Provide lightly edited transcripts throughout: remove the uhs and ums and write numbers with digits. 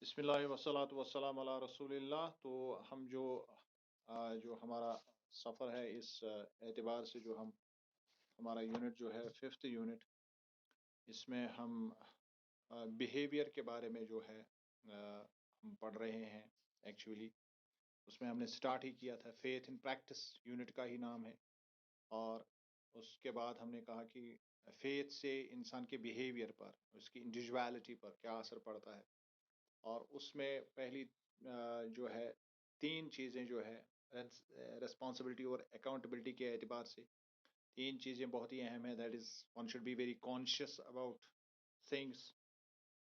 بسم اللہ وسلاۃ وسلام علی رسول اللہ۔ تو ہم جو ہمارا سفر ہے اس اعتبار سے، جو ہمارا یونٹ جو ہے ففتھ یونٹ، اس میں ہم بیہیویئر کے بارے میں جو ہے ہم پڑھ رہے ہیں۔ ایکچولی اس میں ہم نے سٹارٹ ہی کیا تھا، فیتھ ان پریکٹس یونٹ کا ہی نام ہے، اور اس کے بعد ہم نے کہا کہ فیتھ سے انسان کے بیہیویئر پر، اس کی انڈیویجویلٹی پر کیا اثر پڑتا ہے۔ اور اس میں پہلی جو ہے تین چیزیں جو ہے ریسپانسبلٹی اور اکاؤنٹبلٹی کے اعتبار سے تین چیزیں بہت ہی اہم ہیں۔ That is one should be very conscious about things,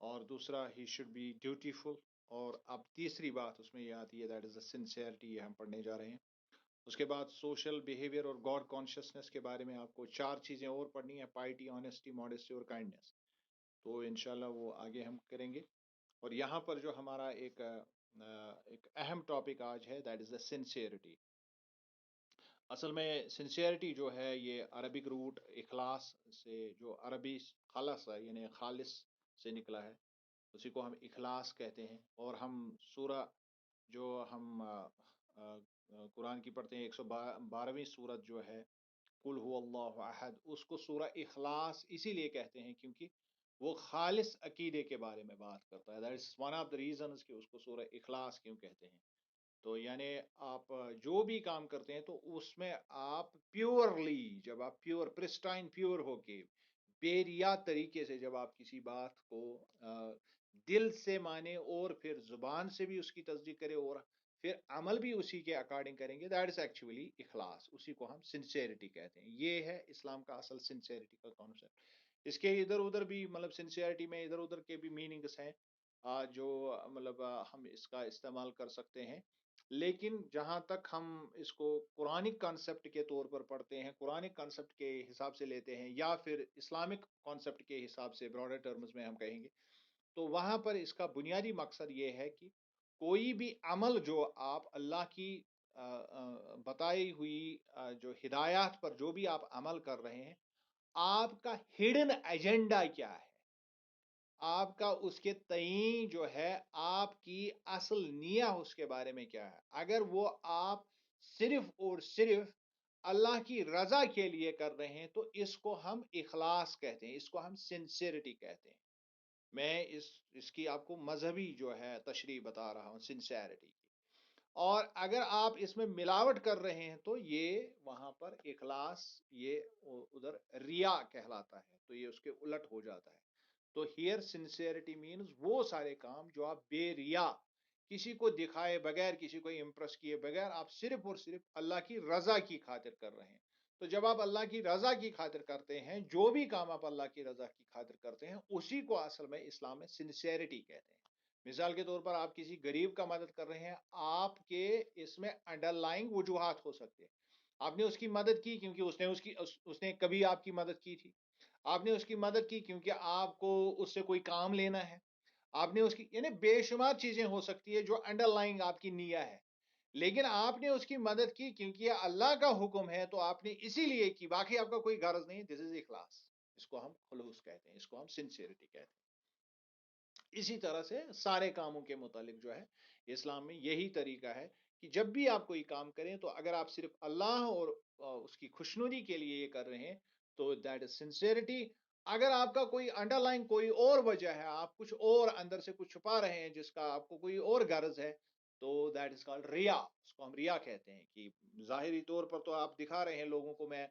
اور دوسرا ہی شوڈ بی ڈیوٹیفل، اور اب تیسری بات اس میں یہ آتی ہے، دیٹ از دا سنسیئرٹی، یہ ہم پڑھنے جا رہے ہیں۔ اس کے بعد سوشل بیہیویئر اور گاڈ کانشیسنس کے بارے میں آپ کو چار چیزیں اور پڑھنی ہے: پائٹی، آنیسٹی، ماڈسٹی اور کائنڈنس۔ تو انشاءاللہ وہ آگے ہم کریں گے۔ اور یہاں پر جو ہمارا ایک اہم ٹاپک آج ہے، دیٹ از دا سنسیئرٹی۔ اصل میں سنسیئرٹی جو ہے یہ عربک روٹ اخلاص سے، جو عربی خلص ہے یعنی خالص سے نکلا ہے، اسی کو ہم اخلاص کہتے ہیں۔ اور ہم سورہ جو ہم قرآن کی پڑھتے ہیں، 112ویں سورت جو ہے قل هو اللہ احد، اس کو سورہ اخلاص اسی لیے کہتے ہیں کیونکہ وہ خالص عقیدے کے بارے میں بات کرتا ہے۔ That is one of the reasons کہ اس کو سورہ اخلاص کیوں کہتے ہیں۔ تو یعنی آپ جو بھی کام کرتے ہیں تو اس میں آپ پیورلی، جب آپ پیور پرسٹائن پیور ہو کے بے ریا طریقے سے جب آپ کسی بات کو دل سے مانے اور پھر زبان سے بھی اس کی تصدیق کرے اور پھر عمل بھی اسی کے اکارڈنگ کریں گے، دیٹ از ایکچولی اخلاص، اسی کو ہم سنسیئرٹی کہتے ہیں۔ یہ ہے اسلام کا اصل سنسیئرٹی کا کانسیپٹ۔ اس کے ادھر ادھر بھی مطلب سنسیئرٹی میں ادھر ادھر کے بھی میننگس ہیں جو مطلب ہم اس کا استعمال کر سکتے ہیں، لیکن جہاں تک ہم اس کو قرآنک کانسیپٹ کے طور پر پڑھتے ہیں، قرآنک کانسیپٹ کے حساب سے لیتے ہیں، یا پھر اسلامک کانسیپٹ کے حساب سے براڈر ٹرمز میں ہم کہیں گے، تو وہاں پر اس کا بنیادی مقصد یہ ہے کہ کوئی بھی عمل جو آپ اللہ کی بتائی ہوئی جو ہدایات پر جو بھی آپ عمل کر رہے ہیں، آپ کا ہڈن ایجنڈا کیا ہے، آپ کا اس کے تئیں جو ہے آپ کی اصل نیہ اس کے بارے میں کیا ہے۔ اگر وہ آپ صرف اور صرف اللہ کی رضا کے لیے کر رہے ہیں تو اس کو ہم اخلاص کہتے ہیں، اس کو ہم سنسیئرٹی کہتے ہیں۔ میں اس کی آپ کو مذہبی جو ہے تشریح بتا رہا ہوں سنسیئرٹی کی۔ اور اگر آپ اس میں ملاوٹ کر رہے ہیں تو یہ وہاں پر اخلاص، یہ ادھر ریا کہلاتا ہے، تو یہ اس کے الٹ ہو جاتا ہے۔ تو ہیئر سنسیئرٹی مینز وہ سارے کام جو آپ بے ریا، کسی کو دکھائے بغیر، کسی کو امپریس کیے بغیر، آپ صرف اور صرف اللہ کی رضا کی خاطر کر رہے ہیں۔ تو جب آپ اللہ کی رضا کی خاطر کرتے ہیں، جو بھی کام آپ اللہ کی رضا کی خاطر کرتے ہیں، اسی کو اصل میں اسلام میں سنسیئرٹی کہتے ہیں۔ مثال کے طور پر آپ کسی غریب کا مدد کر رہے ہیں، آپ کے اس میں انڈر لائنگ وجوہات ہو سکتے ہیں۔ آپ نے اس کی مدد کی کیونکہ اس نے کبھی آپ کی مدد کی تھی، آپ نے اس کی مدد کی کیونکہ آپ کو اس سے کوئی کام لینا ہے، آپ نے اس کی، یعنی بے شمار چیزیں ہو سکتی ہے جو انڈر لائنگ آپ کی نیہ ہے، لیکن آپ نے اس کی مدد کی کیونکہ یہ اللہ کا حکم ہے، تو آپ نے اسی لیے کی، باقی آپ کا کوئی غرض نہیں۔ دس از اخلاص، اس کو ہم خلوص کہتے ہیں، اس کو ہم سنسیئرٹی کہتے ہیں۔ اسی طرح سے سارے کاموں کے متعلق جو ہے اسلام میں یہی طریقہ ہے کہ جب بھی آپ کوئی کام کریں تو اگر آپ صرف اللہ اور اس کی خوشنودی کے لیے یہ کر رہے ہیں تو دیٹ از سنسیئرٹی۔ اگر آپ کا کوئی انڈر لائن کوئی اور وجہ ہے، آپ کچھ اور اندر سے کچھ چھپا رہے ہیں جس کا آپ کو کوئی اور غرض ہے، تو دیٹ از کالڈ ریا، اس کو ہم ریا کہتے ہیں۔ کہ ظاہری طور پر تو آپ دکھا رہے ہیں لوگوں کو، میں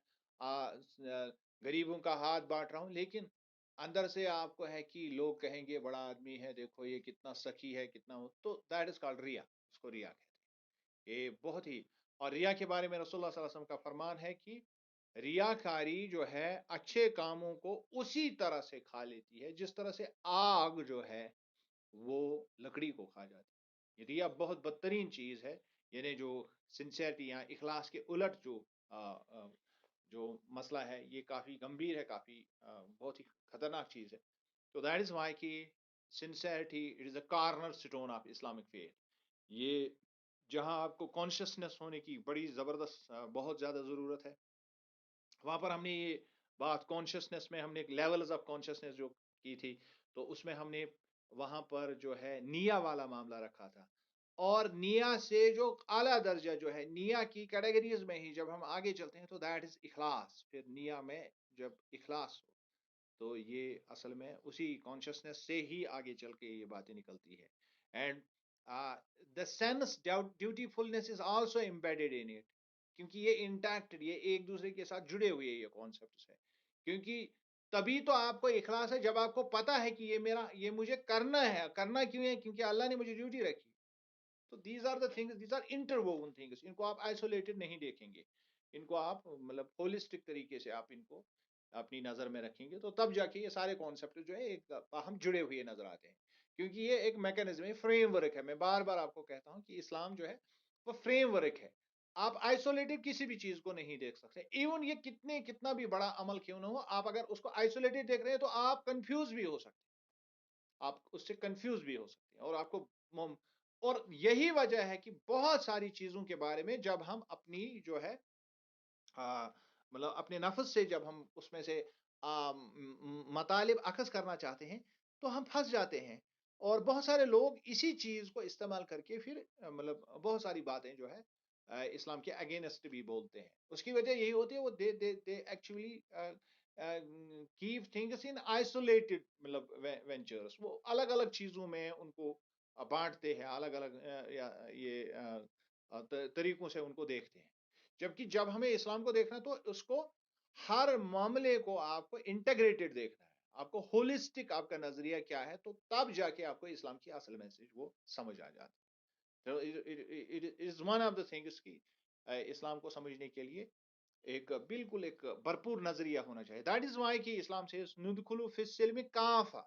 غریبوں کا ہاتھ بانٹ رہا ہوں، لیکن اندر سے آپ کو ہے کہ لوگ کہیں گے بڑا آدمی ہے، دیکھو یہ کتنا سخی ہے، کتنا ہو، تو دیٹ از کالڈ ریا، اس کو ریا کہتے ہیں۔ یہ بہت ہی، اور ریا کے بارے میں رسول اللہ صلی اللہ علیہ وسلم کا فرمان ہے کہ ریاکاری جو ہے اچھے کاموں کو اسی طرح سے کھا لیتی ہے جس طرح سے آگ جو ہے وہ لکڑی کو کھا جاتی ہے۔ یہ ریا بہت بدترین چیز ہے، یعنی جو سنسیئرٹی یا اخلاص کے الٹ جو مسئلہ ہے، یہ کافی گمبھیر ہے، کافی بہت ہی خطرناک چیز ہے۔ تو دیٹ از وائی کہ sincerity it is a corner stone of Islamic faith. یہ جہاں آپ کو کانشیسنس ہونے کی بڑی زبردست بہت زیادہ ضرورت ہے، وہاں پر ہم نے یہ بات کانشیسنس میں ہم نے ایک لیولز آف کانشیسنس جو کی تھی، تو اس میں ہم نے وہاں پر جو ہے نیا والا معاملہ رکھا تھا. اور نیا سے جو اعلیٰ درجہ جو ہے نیا کی کیٹیگریز میں ہی جب ہم آگے چلتے ہیں تو دیٹ از اخلاص. پھر نیا میں جب اخلاص ہو تو یہ اصل میں اسی کانشیسنیس سے ہی آگے چل کے یہ باتیں نکلتی ہے. And the sense dutifulness is also embedded in it. کیونکہ یہ انٹیکٹ یہ ایک دوسرے کے ساتھ جڑے ہوئے یہ کانسیپٹس ہے. کیونکہ تبھی تو آپ کو اخلاص ہے جب آپ کو پتا ہے کہ یہ مجھے کرنا ہے. کرنا کیوں ہے؟ کیونکہ اللہ نے مجھے ڈیوٹی رکھی. تو these are the things, these are interwoven things. ان کو آپ آئسولیٹڈ نہیں دیکھیں گے. ان کو آپ مطلب ہولسٹک طریقے سے آپ ان کو اپنی نظر میں رکھیں گے تو تب جا کے یہ سارے کانسیپٹ جو ہے ایک باہم جڑے ہوئے نظر آتے ہیں. کیونکہ یہ ایک میکینزم ہے، فریم ورک ہے. میں بار بار آپ کو کہتا ہوں کہ اسلام جو ہے وہ فریم ورک ہے. آپ آئسولیٹڈ کسی بھی چیز کو نہیں دیکھ سکتے. ایون یہ کتنا بھی بڑا عمل کیوں نہ ہو، آپ اگر اس کو آئسولیٹڈ دیکھ رہے ہیں تو آپ کنفیوز بھی ہو سکتے ہیں. آپ اس سے کنفیوز بھی ہو سکتے ہیں اور آپ کو اور یہی وجہ ہے کہ بہت ساری چیزوں کے بارے میں جب ہم اپنی جو ہے مطلب اپنے نفس سے جب ہم اس میں سے مطالب اخذ کرنا چاہتے ہیں تو ہم پھنس جاتے ہیں. اور بہت سارے لوگ اسی چیز کو استعمال کر کے پھر مطلب بہت ساری باتیں جو ہے اسلام کے اگینسٹ بھی بولتے ہیں. اس کی وجہ یہی ہوتی ہے وہ they actually keep things in isolated مطلب وینچرس. وہ الگ الگ چیزوں میں ان کو بانٹتے ہیں، الگ الگ یہ طریقوں سے ان کو دیکھتے ہیں. جبکہ جب ہمیں اسلام کو دیکھنا تو اس کو ہر معاملے کو آپ کو انٹیگریٹڈ دیکھنا ہے. آپ کو ہولسٹک آپ کا نظریہ کیا ہے تو تب جا کے آپ کو اسلام کی اصل میسج وہ سمجھ آ جاتا ہے. ون آف دا تھنگس کی اسلام کو سمجھنے کے لیے ایک بالکل ایک بھرپور نظریہ ہونا چاہیے. دیٹ از وائی کہ اسلام سے ندخلوا فی السلم کافہ.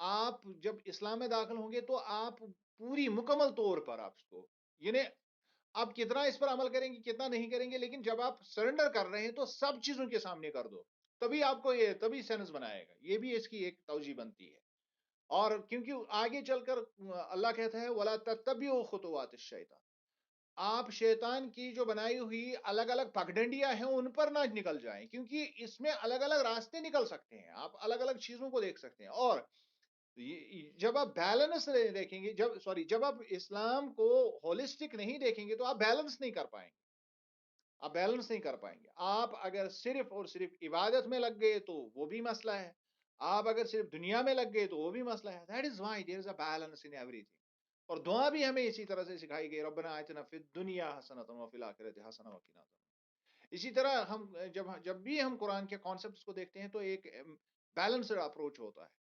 آپ جب اسلام میں داخل ہوں گے تو آپ پوری مکمل طور پر آپ اس کو یعنی آپ کتنا اس پر عمل کریں گے کتنا نہیں کریں گے، لیکن جب آپ سرنڈر کر رہے ہیں تو سب چیزوں کے سامنے کر دو. تبھی آپ کو یہ تبھی سینس بنائے گا. یہ بھی اس کی ایک توجہ بنتی ہے. اور کیونکہ آگے چل کر اللہ کہتا ہے وَلَا تَتَّبِعُوا خُطُوَاتِ الشَّيْطَانِ. آپ شیطان کی جو بنائی ہوئی الگ الگ پگڈنڈیاں ہیں ان پر نہ نکل جائیں، کیونکہ اس میں الگ الگ راستے نکل سکتے ہیں. آپ الگ الگ چیزوں کو دیکھ سکتے ہیں. اور جب آپ بیلنس دیکھیں گے جب آپ اسلام کو ہولسٹک نہیں دیکھیں گے تو آپ بیلنس نہیں کر پائیں گے. آپ بیلنس نہیں کر پائیں گے. آپ اگر صرف اور صرف عبادت میں لگ گئے تو وہ بھی مسئلہ ہے. آپ اگر صرف دنیا میں لگ گئے تو وہ بھی مسئلہ ہے. That is why there is a balance in every thing. اور دعا بھی ہمیں اسی طرح سے سکھائی گئی، ربنا آتنا فی الدنیا حسنۃ وفی الآخرۃ حسنۃ وقنا عذاب النار. اسی طرح ہم جب بھی ہم قرآن کے کانسیپٹس کو دیکھتے ہیں تو ایک بیلنسڈ اپروچ ہوتا ہے.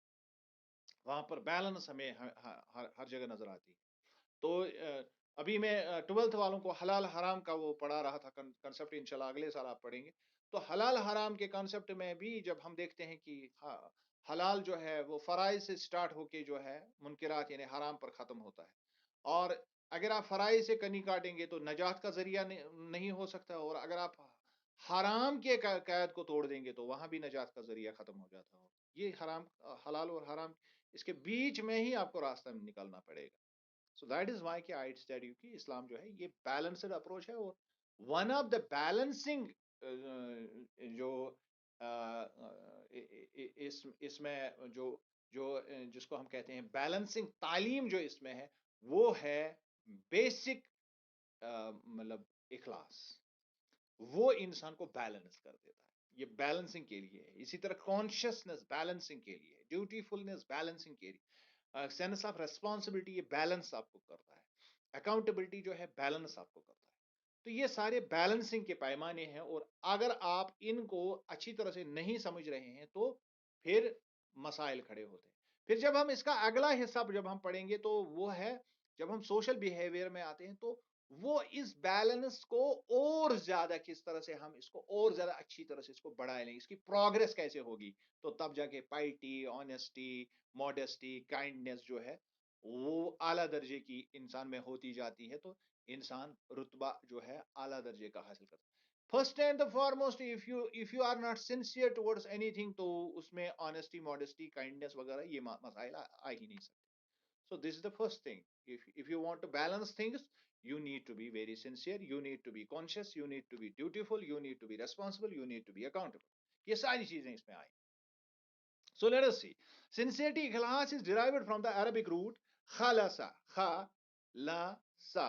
وہاں پر بیلنس ہمیں ہر جگہ نظر آتی ہے. تو ابھی میں 12th والوں کو حلال حرام کا وہ پڑھا رہا تھا کنسپٹ. انشاءاللہ اگلے سال آپ پڑھیں گے. تو حلال حرام کے کنسپٹ میں بھی جب ہم دیکھتے ہیں کہ حلال جو ہے وہ فرائض سے سٹارٹ ہو کے جو ہے منکرات یعنی حرام پر ختم ہوتا ہے. اور اگر آپ فرائض سے کنی کاٹیں گے تو نجات کا ذریعہ نہیں ہو سکتا. اور اگر آپ حرام کے قید کو توڑ دیں گے تو وہاں بھی نجات کا ذریعہ ختم ہو جاتا ہو. یہ حلال اور حرام اس کے بیچ میں ہی آپ کو راستہ نکالنا پڑے گا. سو دیٹ از وائی کہ آئی اسٹڈی یو کہ اسلام جو ہے یہ بیلنسڈ اپروچ ہے. اور ون آف دا بیلنسنگ جو اس میں جو جس کو ہم کہتے ہیں بیلنسنگ تعلیم جو اس میں ہے وہ ہے بیسک مطلب اخلاص. وہ انسان کو بیلنس کر دیتا ہے. یہ بیلنسنگ کے لیے ہے. اسی طرح کانشیسنس بیلنسنگ کے لیے، ڈیوٹیفلنس بیلنسنگ کے لیے، سینس آف ریسپانسبلٹی یہ بیلنس آپ کو کرتا ہے. اکاؤنٹیبلٹی جو ہے بیلنس آپ کو کرتا ہے. تو یہ سارے بیلنسنگ کے پیمانے ہیں. اور اگر آپ ان کو اچھی طرح سے نہیں سمجھ رہے ہیں تو پھر مسائل کھڑے ہوتے ہیں. پھر جب ہم اس کا اگلا حصہ جب ہم پڑھیں گے تو وہ ہے جب ہم سوشل بیہیویئر میں آتے ہیں تو وہ اس بیلنس کو اور زیادہ کس طرح سے ہم اس کو اور زیادہ اچھی طرح سے اس کو بڑھا لیں، اس کی پروگرس کیسے ہوگی. تو تب جا کے پائٹی، آنیسٹی، ماڈیسٹی، کائنڈنس جو ہے وہ اعلیٰ درجے کی انسان میں ہوتی جاتی ہے. تو انسان رتبہ جو ہے اعلیٰ درجے کا حاصل کرتا ہے. First and the foremost if you are not sincere towards anything تو اس میں آنیسٹی، ماڈیسٹی، کائنڈنس وغیرہ یہ مسائل آ ہی نہیں سکتے. So this is the first thing. If you want to balance things, you need to be very sincere, you need to be conscious, you need to be dutiful, you need to be responsible, you need to be accountable. یہ ساری چیزیں اس میں آئی. So let us see. Sincerity, ikhlas, is derived from the Arabic root khalasa, kha, la, sa.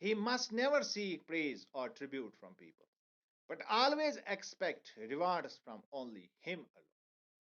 He must never seek praise or tribute from people, but always expect rewards from only him alone.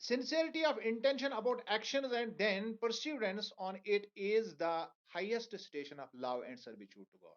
Sincerity of intention about actions and then perseverance on it is the highest station of love and servitude to God.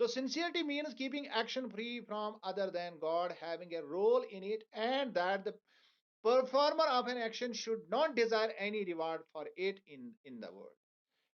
So sincerity means keeping action free from other than God, having a role in it, and that the performer of an action should not desire any reward for it in the world.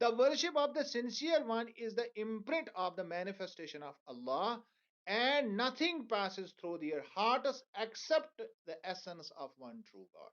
The worship of the sincere one is the imprint of the manifestation of Allah, and nothing passes through their hearts except the essence of one true God.